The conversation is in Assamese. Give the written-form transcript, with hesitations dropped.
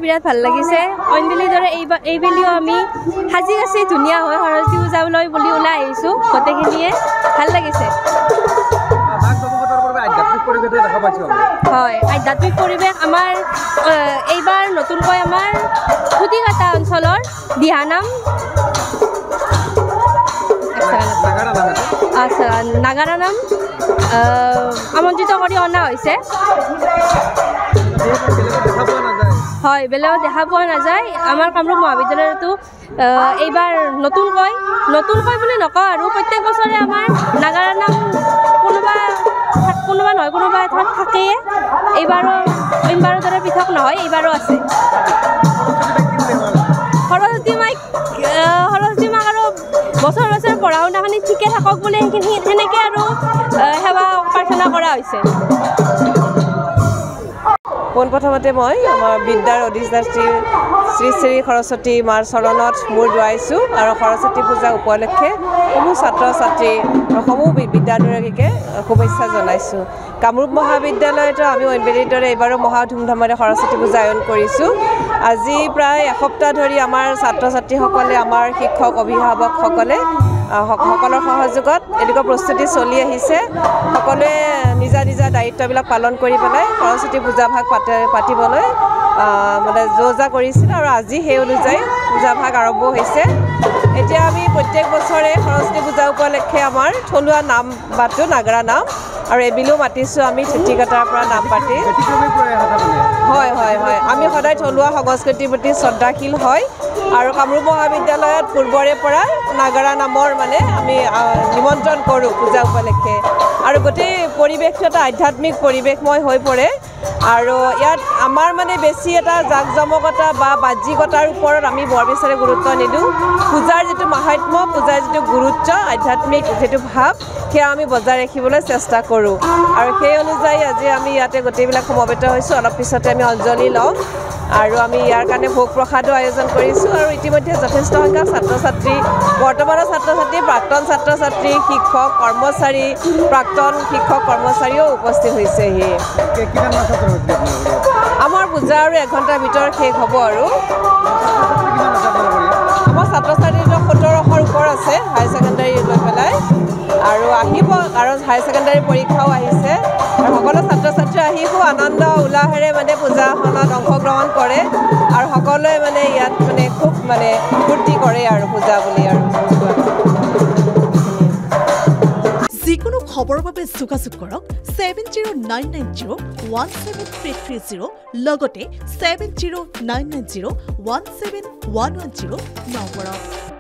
বিৰাট ভাল লাগিছে অইনবেলিৰ দৰে এইবেলিও আমি সাজি কাচি ধুনীয়া হয় সৰস্বতী পূজালৈ বুলি ওলাই আহিছোঁ গোটেইখিনিয়ে ভাল লাগিছে হয় আধ্যাত্মিক পৰিৱেশ আমাৰ এইবাৰ নতুনকৈ আমাৰ খুটিকাটা অঞ্চলৰ দিহানাম আচ্ছা নাগাৰা নাম আমন্ত্ৰিত কৰি অনা হৈছে হয় বেলেগত দেখা পোৱা নাযায় আমাৰ কামৰূপ মহাবিদ্যালয়তো এইবাৰ নতুনকৈ বুলি নকওঁ আৰু প্ৰত্যেক বছৰে আমাৰ নাগাৰা নাম কোনোবা নহয় কোনোবা এঠাইত থাকেই এইবাৰৰ দৰে পৃথক নহয় এইবাৰো আছে সৰস্বতী মাক আৰু বছৰ পঢ়া শুনাখিনি ঠিকে থাকক বুলি সেনেকৈ আৰু সেৱা প্ৰাৰ্থনা কৰা হৈছে পোনপ্ৰথমতে মই আমাৰ বিদ্যাৰ অধিষ্ঠাত্ৰী শ্ৰী শ্ৰী সৰস্বতী মাৰ চৰণত মূৰ দুৱাইছোঁ আৰু সৰস্বতী পূজা উপলক্ষে সমূহ ছাত্ৰ ছাত্ৰী আৰু সমূহ বিদ্যানুৰাগীকে শুভেচ্ছা জনাইছোঁ কামৰূপ মহাবিদ্যালয়তো আমি অইনবেলিৰ দৰে এইবাৰো মহা ধুমধামেৰে সৰস্বতী পূজা আয়োজন কৰিছোঁ আজি প্ৰায় এসপ্তাহ ধৰি আমাৰ ছাত্ৰ ছাত্ৰীসকলে আমাৰ শিক্ষক অভিভাৱকসকলে সকলৰ সহযোগত এনেকুৱা প্ৰস্তুতি চলি আহিছে সকলোৱে নিজা দায়িত্ববিলাক পালন কৰি পেলাই সৰস্বতী পূজাভাগ পাতিবলৈ মানে যোজা কৰিছিল আৰু আজি সেই অনুযায়ী পূজাভাগ আৰম্ভ হৈছে এতিয়া আমি প্ৰত্যেক বছৰে সৰস্বতী পূজা উপলক্ষে আমাৰ থলুৱা নাম পাতোঁ নাগাৰা নাম আৰু এবিলো মাতিছোঁ আমি চুটিকাটাৰ পৰা নাম পাতি হয় আমি সদায় থলুৱা সংস্কৃতিৰ প্ৰতি শ্ৰদ্ধাশীল হয় আৰু কামৰূপ মহাবিদ্যালয়ত পূৰ্বৰে পৰা নাগাৰা নামৰ মানে আমি নিমন্ত্ৰণ কৰোঁ পূজা উপলক্ষে আৰু গোটেই পৰিৱেশটো এটা আধ্যাত্মিক পৰিৱেশময় হৈ পৰে আৰু ইয়াত আমাৰ মানে বেছি এটা জাকজমকতা বা বাহ্যিকতাৰ ওপৰত আমি বৰ বেছি গুৰুত্ব নিদিওঁ পূজাৰ যিটো মাহাত্ম্য পূজাৰ যিটো গুৰুত্ব আধ্যাত্মিক যিটো ভাৱ সেয়া আমি বজাই ৰাখিবলৈ চেষ্টা কৰোঁ আৰু সেই অনুযায়ী আজি আমি ইয়াতে গোটেইবিলাক সমবেত হৈছোঁ অলপ পিছতে আমি অঞ্জলি ল'ম আৰু আমি ইয়াৰ কাৰণে ভোগ প্ৰসাদো আয়োজন কৰিছোঁ আৰু ইতিমধ্যে যথেষ্ট সংখ্যক ছাত্ৰ ছাত্ৰী বৰ্তমানৰ ছাত্ৰ ছাত্ৰী প্ৰাক্তন ছাত্ৰ ছাত্ৰী শিক্ষক কৰ্মচাৰী প্ৰাক্তন শিক্ষক কৰ্মচাৰীও উপস্থিত হৈছেহি আমাৰ পূজা আৰু 1 ঘণ্টাৰ ভিতৰত শেষ হ'ব আৰু আমাৰ ছাত্ৰ ছাত্ৰীটো 1700ৰ ওপৰ আছে হাই ছেকেণ্ডাৰী লৈ পেলাই আৰু আহিব কাৰণ হাই ছেকেণ্ডাৰী পৰীক্ষাও আহিছে আৰু সকলো ছাত্ৰ ছাত্ৰী আহি খুব আনন্দ উল্লাহেৰে মানে পূজাখনত অংশগ্ৰহণ কৰে আৰু সকলোৱে মানে ইয়াত মানে খুব মানে ফূৰ্তি কৰে আৰু পূজা বুলি আৰু যিকোনো খবৰৰ বাবে যোগাযোগ কৰক 7099017330 লগতে 7099017110 নম্বৰত